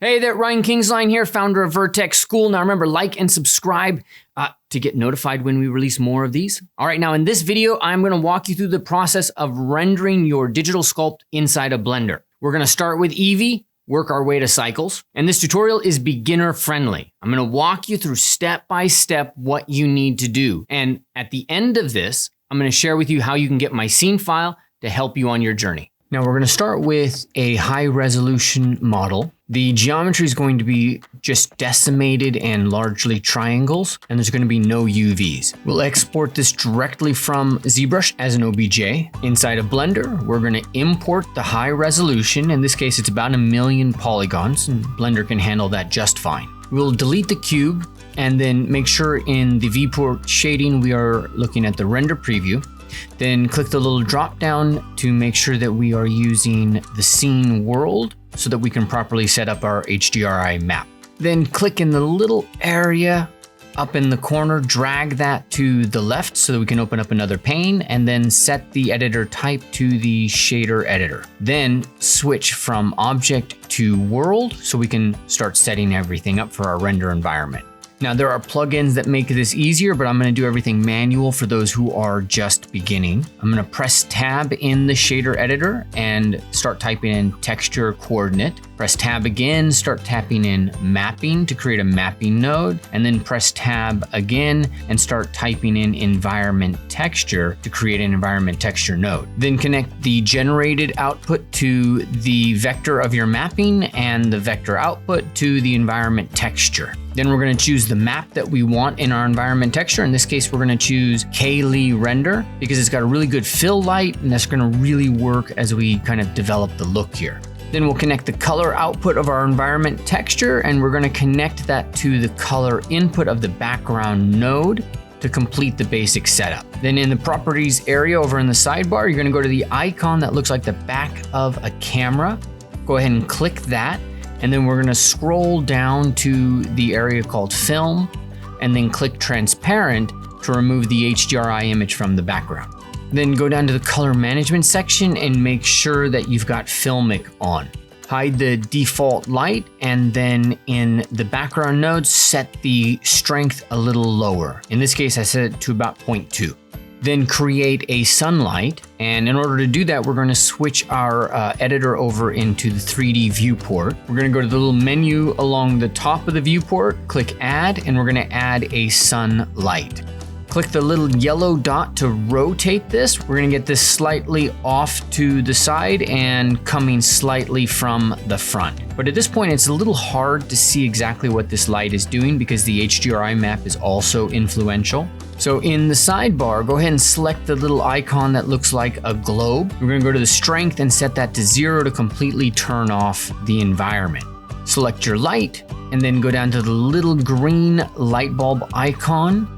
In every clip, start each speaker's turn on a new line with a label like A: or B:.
A: Hey there, Ryan Kingsline here, founder of Vertex School. Now remember, like and subscribe to get notified when we release more of these. All right, now in this video, I'm gonna walk you through the process of rendering your digital sculpt inside of Blender. We're gonna start with Eevee, work our way to cycles, and this tutorial is beginner friendly. I'm gonna walk you through step by step what you need to do. And at the end of this, I'm gonna share with you how you can get my scene file to help you on your journey. Now we're gonna start with a high resolution model. The geometry is going to be just decimated and largely triangles, and there's gonna be no UVs. We'll export this directly from ZBrush as an OBJ. Inside of Blender, we're gonna import the high resolution. In this case, it's about 1 million polygons, and Blender can handle that just fine. We'll delete the cube, and then make sure in the viewport shading, we are looking at the render preview. Then click the little drop down to make sure that we are using the scene world so that we can properly set up our HDRI map. Then click in the little area up in the corner, drag that to the left so that we can open up another pane, and then set the editor type to the shader editor. Then switch from object to world so we can start setting everything up for our render environment. Now there are plugins that make this easier, but I'm gonna do everything manual for those who are just beginning. I'm gonna press tab in the shader editor and start typing in texture coordinate. Press tab again, start tapping in mapping to create a mapping node, and then press tab again and start typing in environment texture to create an environment texture node. Then connect the generated output to the vector of your mapping and the vector output to the environment texture. Then we're gonna choose the map that we want in our environment texture. In this case, we're gonna choose K-Lee Render because it's got a really good fill light, and that's gonna really work as we kind of develop the look here. Then we'll connect the color output of our environment texture, and we're gonna connect that to the color input of the background node to complete the basic setup. Then in the properties area over in the sidebar, you're gonna go to the icon that looks like the back of a camera. Go ahead and click that. And then we're gonna scroll down to the area called film, and then click transparent to remove the HDRI image from the background. Then go down to the color management section and make sure that you've got filmic on. Hide the default light, and then in the background node, set the strength a little lower. In this case, I set it to about 0.2. Then create a sunlight, and in order to do that, we're going to switch our editor over into the 3D viewport. We're going to go to the little menu along the top of the viewport, click add, and we're going to add a sunlight. Click the little yellow dot to rotate this. We're going to get this slightly off to the side and coming slightly from the front. But at this point, it's a little hard to see exactly what this light is doing because the HDRI map is also influential. So in the sidebar, go ahead and select the little icon that looks like a globe. We're gonna go to the strength and set that to 0 to completely turn off the environment. Select your light, and then go down to the little green light bulb icon.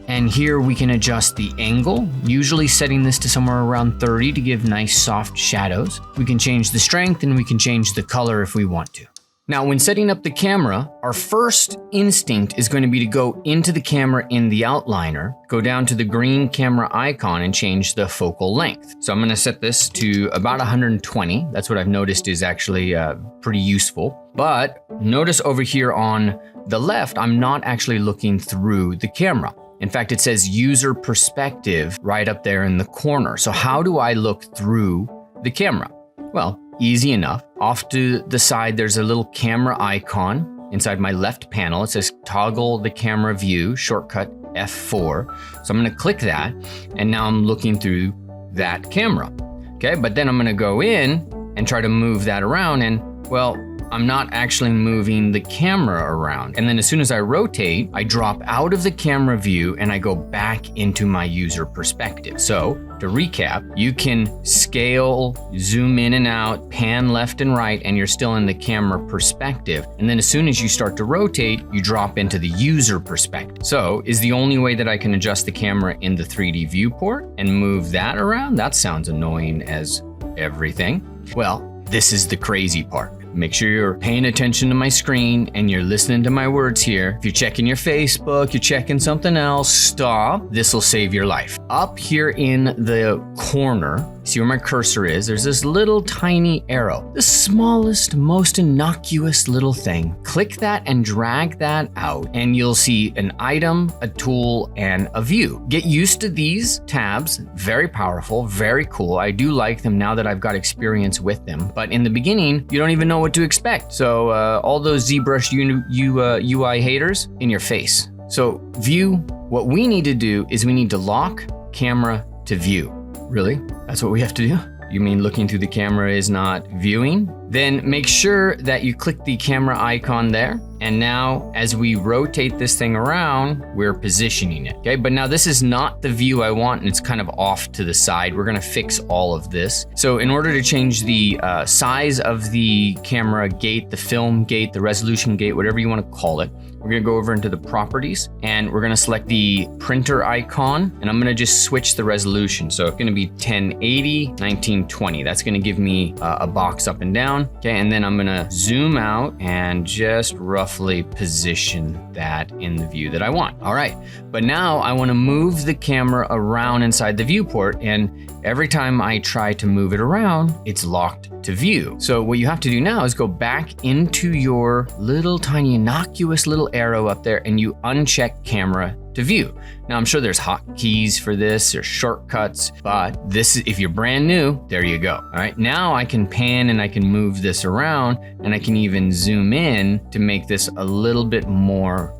A: And here we can adjust the angle, usually setting this to somewhere around 30 to give nice soft shadows. We can change the strength, and we can change the color if we want to. Now, when setting up the camera, our first instinct is going to be to go into the camera in the outliner, go down to the green camera icon and change the focal length. So I'm going to set this to about 120. That's what I've noticed is actually pretty useful. But notice over here on the left, I'm not actually looking through the camera. In fact, it says user perspective right up there in the corner. So how do I look through the camera? Well, easy enough. Off to the side, there's a little camera icon inside my left panel. It says toggle the camera view, shortcut F4. So I'm gonna click that, and now I'm looking through that camera. Okay, but then I'm gonna go in and try to move that around, and well, I'm not actually moving the camera around. And then as soon as I rotate, I drop out of the camera view and I go back into my user perspective. So to recap, you can scale, zoom in and out, pan left and right, and you're still in the camera perspective. And then as soon as you start to rotate, you drop into the user perspective. So is the only way that I can adjust the camera in the 3D viewport and move that around? That sounds annoying as everything. Well, this is the crazy part. Make sure you're paying attention to my screen and you're listening to my words here. If you're checking your Facebook, you're checking something else, stop. This will save your life. Up here in the corner, see where my cursor is, there's this little tiny arrow, the smallest, most innocuous little thing. Click that and drag that out, and you'll see an item, a tool, and a view. Get used to these tabs, very powerful, very cool. I do like them now that I've got experience with them, but in the beginning, you don't even know what to expect. So all those ZBrush UI haters, in your face. So view, what we need to do is we need to lock camera to view. Really? That's what we have to do? You mean looking through the camera is not viewing? Then make sure that you click the camera icon there. And now as we rotate this thing around, we're positioning it, okay? But now this is not the view I want, and it's kind of off to the side. We're gonna fix all of this. So in order to change the size of the camera gate, the film gate, the resolution gate, whatever you wanna call it, we're gonna go over into the properties and we're gonna select the printer icon, and I'm gonna just switch the resolution. So it's gonna be 1080, 1920. That's gonna give me a box up and down, okay? And then I'm gonna zoom out and just roughly position that in the view that I want. All right, but now I wanna move the camera around inside the viewport, and every time I try to move it around, it's locked to view. So what you have to do now is go back into your little tiny innocuous little arrow up there, and you uncheck camera to view. Now I'm sure there's hotkeys for this or shortcuts, but this is, if you're brand new, there you go. All right, now I can pan and I can move this around, and I can even zoom in to make this a little bit more,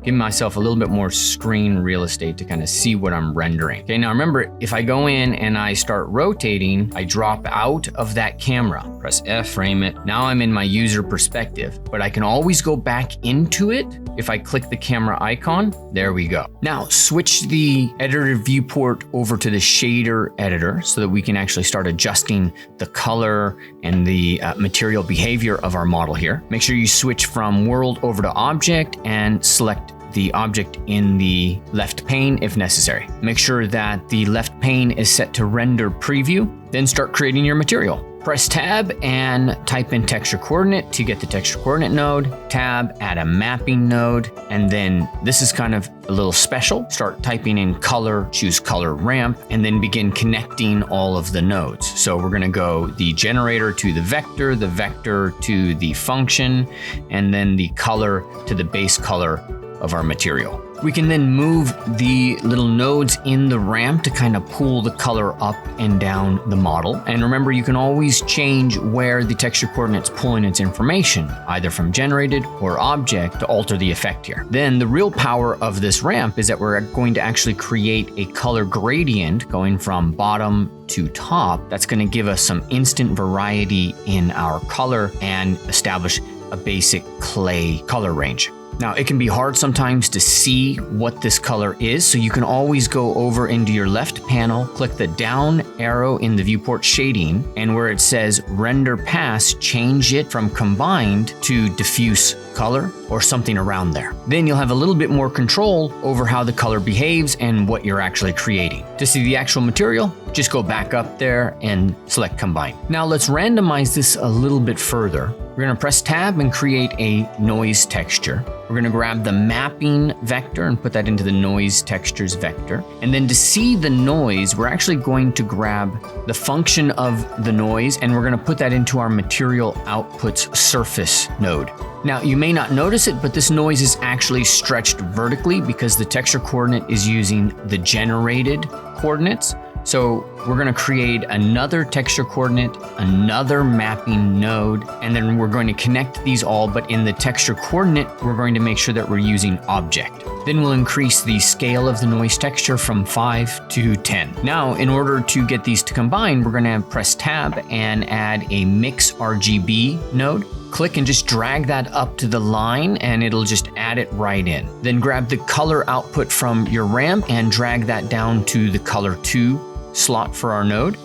A: give myself a little bit more screen real estate to kind of see what I'm rendering. Okay, now remember, if I go in and I start rotating, I drop out of that camera, press F, frame it. Now I'm in my user perspective, but I can always go back into it if I click the camera icon. There we go. Now switch the editor viewport over to the shader editor so that we can actually start adjusting the color and the material behavior of our model here. Make sure you switch from world over to object and select the object in the left pane if necessary. Make sure that the left pane is set to render preview, then start creating your material. Press tab and type in texture coordinate to get the texture coordinate node. Tab, add a mapping node, and then this is kind of a little special. Start typing in color, choose color ramp, and then begin connecting all of the nodes. So we're gonna go the generator to the vector to the function, and then the color to the base color of our material. We can then move the little nodes in the ramp to kind of pull the color up and down the model. And remember, you can always change where the texture coordinate's pulling its information, either from generated or object, to alter the effect here. Then the real power of this ramp is that we're going to actually create a color gradient going from bottom to top. That's going to give us some instant variety in our color and establish a basic clay color range. Now, it can be hard sometimes to see what this color is, so you can always go over into your left panel, click the down arrow in the viewport shading, and where it says render pass, change it from combined to diffuse color or something around there. Then you'll have a little bit more control over how the color behaves and what you're actually creating. To see the actual material, just go back up there and select combine. Now let's randomize this a little bit further. We're gonna press tab and create a noise texture. We're gonna grab the mapping vector and put that into the noise textures vector. And then to see the noise, we're actually going to grab the function of the noise, and we're gonna put that into our material outputs surface node. Now, you may not notice it, but this noise is actually stretched vertically because the texture coordinate is using the generated coordinates. So we're gonna create another texture coordinate, another mapping node, and then we're going to connect these all, but in the texture coordinate, we're going to make sure that we're using object. Then we'll increase the scale of the noise texture from 5 to 10. Now, in order to get these to combine, we're gonna press tab and add a mix RGB node. Click and just drag that up to the line and it'll just add it right in. Then grab the color output from your ramp and drag that down to the color 2 slot for our node.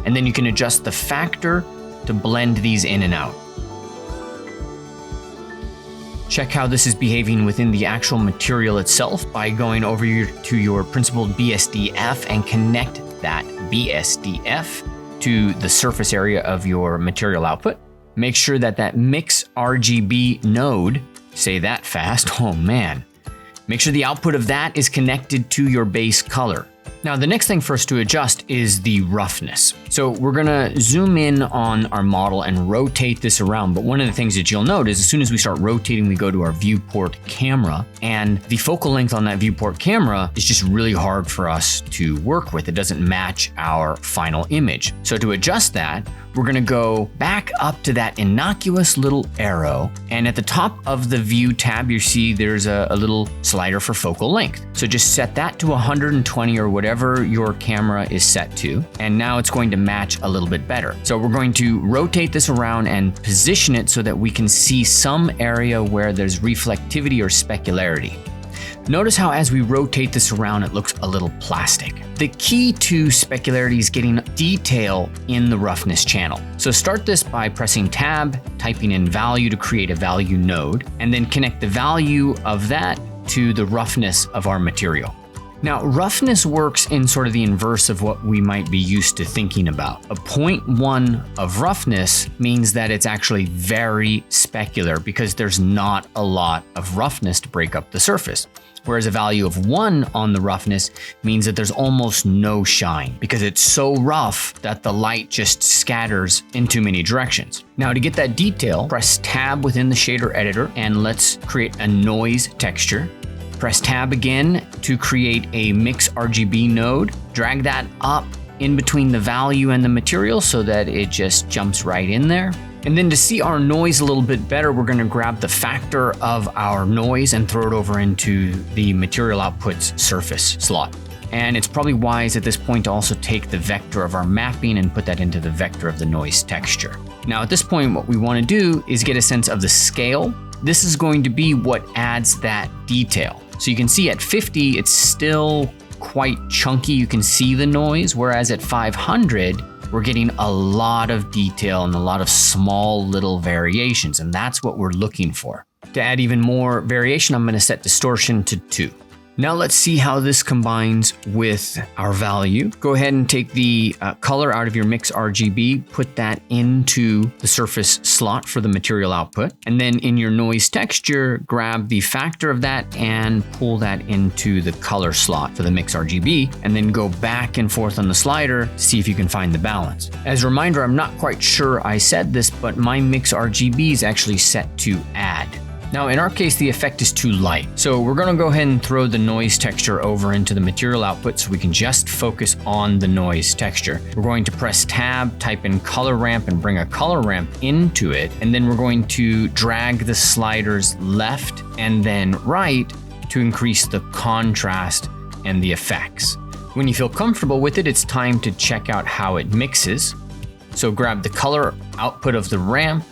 A: And then you can adjust the factor to blend these in and out. Check how this is behaving within the actual material itself by going over to your principled BSDF and connect that BSDF to the surface area of your material output. Make sure that that mix RGB node, say that fast, oh man. Make sure the output of that is connected to your base color. Now, the next thing for us to adjust is the roughness. So we're gonna zoom in on our model and rotate this around. But one of the things that you'll note is as soon as we start rotating, we go to our viewport camera, and the focal length on that viewport camera is just really hard for us to work with. It doesn't match our final image. So to adjust that, we're gonna go back up to that innocuous little arrow, and at the top of the view tab, you see there's a little slider for focal length. So just set that to 120 or whatever your camera is set to, and now it's going to match a little bit better. So we're going to rotate this around and position it so that we can see some area where there's reflectivity or specularity. Notice how as we rotate this around, it looks a little plastic. The key to specularity is getting detail in the roughness channel. So start this by pressing tab, typing in value to create a value node, and then connect the value of that to the roughness of our material. Now, roughness works in sort of the inverse of what we might be used to thinking about. A 0.1 of roughness means that it's actually very specular because there's not a lot of roughness to break up the surface. Whereas a value of 1 on the roughness means that there's almost no shine because it's so rough that the light just scatters in too many directions. Now, to get that detail, press tab within the shader editor and let's create a noise texture. Press tab again to create a mix RGB node. Drag that up in between the value and the material so that it just jumps right in there. And then to see our noise a little bit better, we're gonna grab the factor of our noise and throw it over into the material outputs surface slot. And it's probably wise at this point to also take the vector of our mapping and put that into the vector of the noise texture. Now at this point, what we wanna do is get a sense of the scale. This is going to be what adds that detail. So you can see at 50, it's still quite chunky. You can see the noise, whereas at 500, we're getting a lot of detail and a lot of small little variations, and that's what we're looking for. To add even more variation, I'm gonna set distortion to 2. Now let's see how this combines with our value. Go ahead and take the color out of your mix RGB, put that into the surface slot for the material output. And then in your noise texture, grab the factor of that and pull that into the color slot for the mix RGB, and then go back and forth on the slider to see if you can find the balance. As a reminder, I'm not quite sure I said this, but my mix RGB is actually set to add. Now, in our case, the effect is too light. So we're gonna go ahead and throw the noise texture over into the material output so we can just focus on the noise texture. We're going to press tab, type in color ramp and bring a color ramp into it. And then we're going to drag the sliders left and then right to increase the contrast and the effects. When you feel comfortable with it, it's time to check out how it mixes. So grab the color output of the ramp,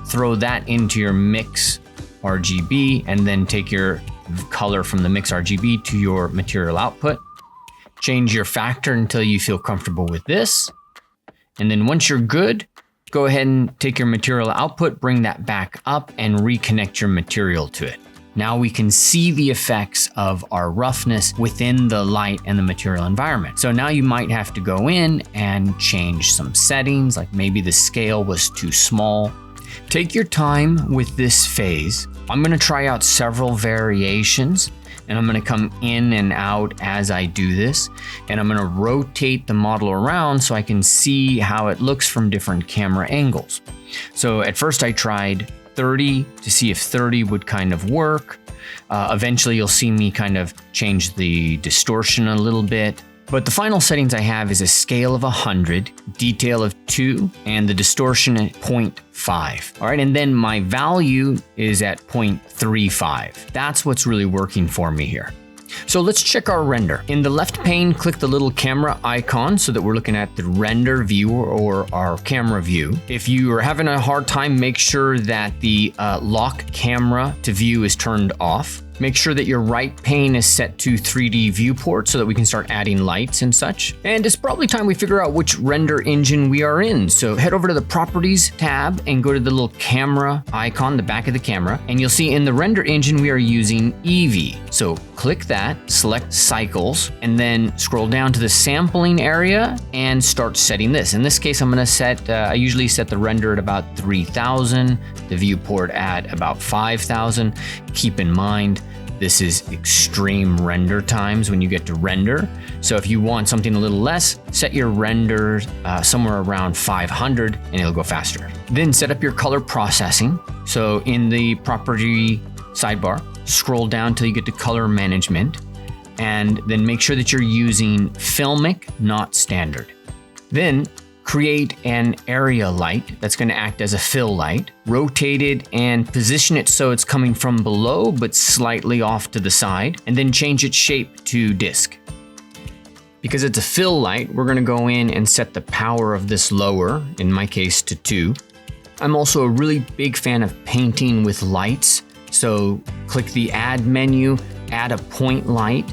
A: throw that into your mix RGB, and then take your color from the mix RGB to your material output. Change your factor until you feel comfortable with this. And then once you're good, go ahead and take your material output, bring that back up and reconnect your material to it. Now we can see the effects of our roughness within the light and the material environment. So now you might have to go in and change some settings, like maybe the scale was too small. Take your time with this phase. I'm gonna try out several variations, and I'm gonna come in and out as I do this, and I'm gonna rotate the model around so I can see how it looks from different camera angles. So at first I tried 30 to see if 30 would kind of work. Eventually you'll see me kind of change the distortion a little bit. But the final settings I have is a scale of 100, detail of 2, and the distortion at 0.5. All right, and then my value is at 0.35. That's what's really working for me here. So let's check our render. In the left pane, click the little camera icon so that we're looking at the render view or our camera view. If you are having a hard time, make sure that the lock camera to view is turned off. Make sure that your right pane is set to 3D viewport so that we can start adding lights and such. And it's probably time we figure out which render engine we are in. So head over to the properties tab and go to the little camera icon, the back of the camera, and you'll see in the render engine we are using Eevee. So click that, select cycles, and then scroll down to the sampling area and start setting this. In this case, I'm gonna set, I usually set the render at about 3,000, the viewport at about 5,000. Keep in mind, This is extreme render times when you get to render. So if you want something a little less, set your render somewhere around 500 and it'll go faster. Then set up your color processing. So in the property sidebar, scroll down till you get to color management, and then make sure that you're using filmic, not standard. Then create an area light that's going to act as a fill light, rotate it and position it so it's coming from below but slightly off to the side, and then change its shape to disk. Because it's a fill light, we're going to go in and set the power of this lower, in my case to 2. I'm also a really big fan of painting with lights, so click the add menu, add a point light,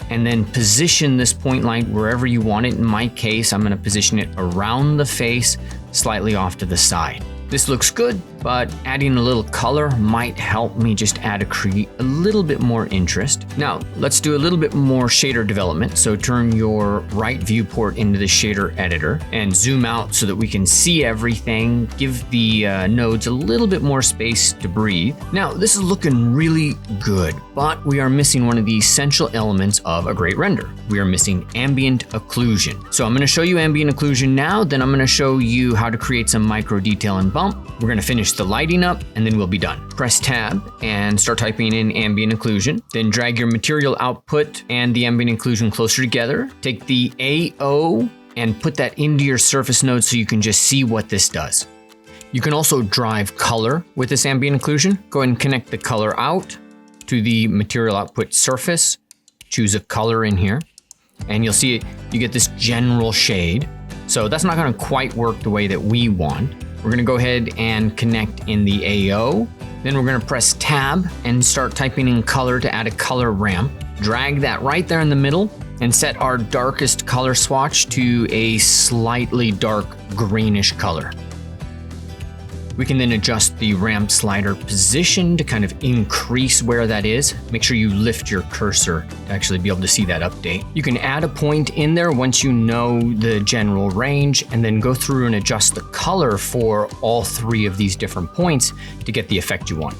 A: and then position this point light wherever you want it. In my case, I'm going to position it around the face, slightly off to the side. This looks good, but adding a little color might help me just add a little bit more interest. Now, let's do a little bit more shader development. So turn your right viewport into the shader editor and zoom out so that we can see everything. Give the nodes a little bit more space to breathe. Now, this is looking really good, but we are missing one of the essential elements of a great render. We are missing ambient occlusion. So I'm going to show you ambient occlusion now, then I'm going to show you how to create some micro detail and bump. We're going to finish the lighting up and then we'll be done. Press tab and start typing in ambient occlusion. Then drag your material output and the ambient occlusion closer together. Take the AO and put that into your surface node so you can just see what this does. You can also drive color with this ambient occlusion. Go ahead and connect the color out to the material output surface. Choose a color in here and you'll see you get this general shade. So that's not going to quite work the way that we want. We're going to go ahead and connect in the AO. Then we're going to press tab and start typing in color to add a color ramp. Drag that right there in the middle and set our darkest color swatch to a slightly dark greenish color. We can then adjust the ramp slider position to kind of increase where that is. Make sure you lift your cursor to actually be able to see that update. You can add a point in there once you know the general range, and then go through and adjust the color for all 3 of these different points to get the effect you want.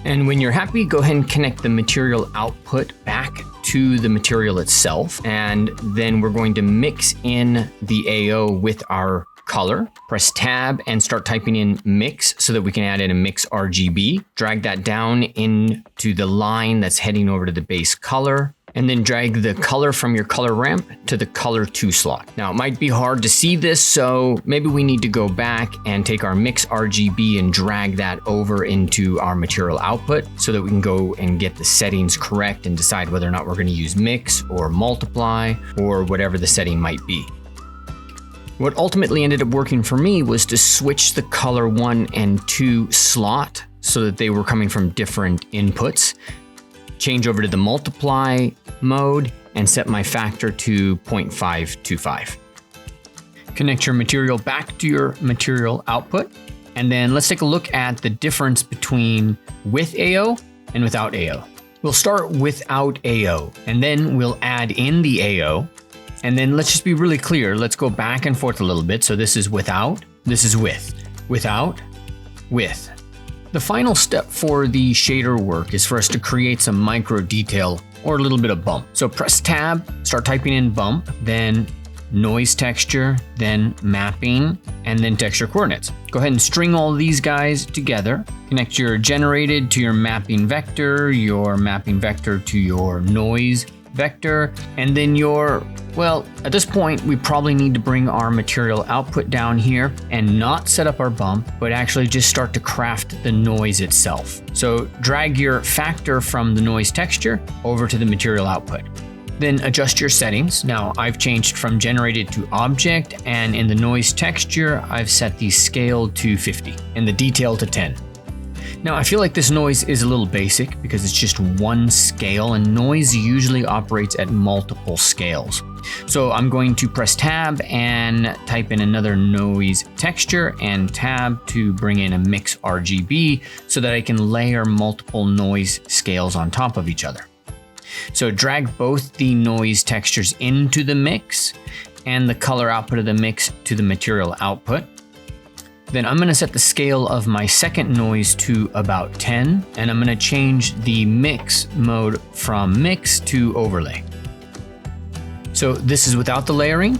A: And when you're happy, go ahead and connect the material output back to the material itself. And then we're going to mix in the AO with our color. Press tab and start typing in mix so that we can add in a mix RGB. Drag that down into the line that's heading over to the base color, and then drag the color from your color ramp to the color 2 slot. Now, it might be hard to see this, so maybe we need to go back and take our mix RGB and drag that over into our material output so that we can go and get the settings correct and decide whether or not we're going to use mix or multiply or whatever the setting might be. What ultimately ended up working for me was to switch the color 1 and 2 slot so that they were coming from different inputs. Change over to the multiply mode and set my factor to 0.525. Connect your material back to your material output. And then let's take a look at the difference between with AO and without AO. We'll start without AO and then we'll add in the AO. And then let's just be really clear. Let's go back and forth a little bit. So this is without, this is with, without, with. The final step for the shader work is for us to create some micro detail or a little bit of bump. So press tab, start typing in bump, then noise texture, then mapping, and then texture coordinates. Go ahead and string all these guys together. Connect your generated to your mapping vector to your noise vector, and then well, at this point, we probably need to bring our material output down here and not set up our bump, but actually just start to craft the noise itself. So drag your factor from the noise texture over to the material output. Then adjust your settings. Now I've changed from generated to object, and in the noise texture, I've set the scale to 50 and the detail to 10. Now, I feel like this noise is a little basic because it's just one scale, and noise usually operates at multiple scales. So I'm going to press tab and type in another noise texture and tab to bring in a mix RGB so that I can layer multiple noise scales on top of each other. So drag both the noise textures into the mix and the color output of the mix to the material output. Then I'm gonna set the scale of my second noise to about 10, and I'm gonna change the mix mode from mix to overlay. So this is without the layering,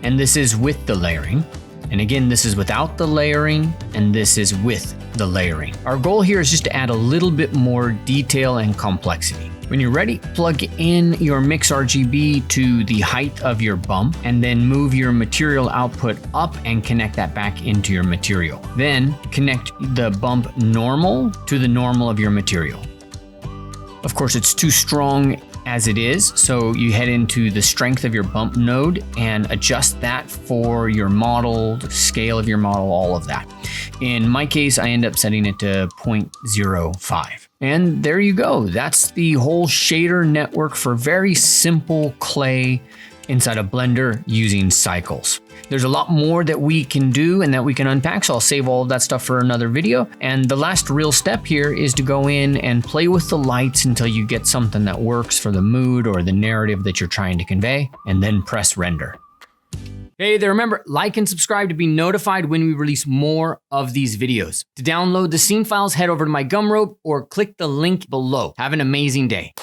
A: and this is with the layering. And again, this is without the layering, and this is with the layering. Our goal here is just to add a little bit more detail and complexity. When you're ready, plug in your mix RGB to the height of your bump, and then move your material output up and connect that back into your material. Then connect the bump normal to the normal of your material. Of course, it's too strong as it is, so you head into the strength of your bump node and adjust that for your model, the scale of your model, all of that. In my case, I end up setting it to 0.05. And there you go. That's the whole shader network for very simple clay inside of Blender using cycles. There's a lot more that we can do and that we can unpack, so I'll save all of that stuff for another video. And the last real step here is to go in and play with the lights until you get something that works for the mood or the narrative that you're trying to convey, and then press render. Hey there, remember, like and subscribe to be notified when we release more of these videos. To download the scene files, head over to my Gumroad or click the link below. Have an amazing day.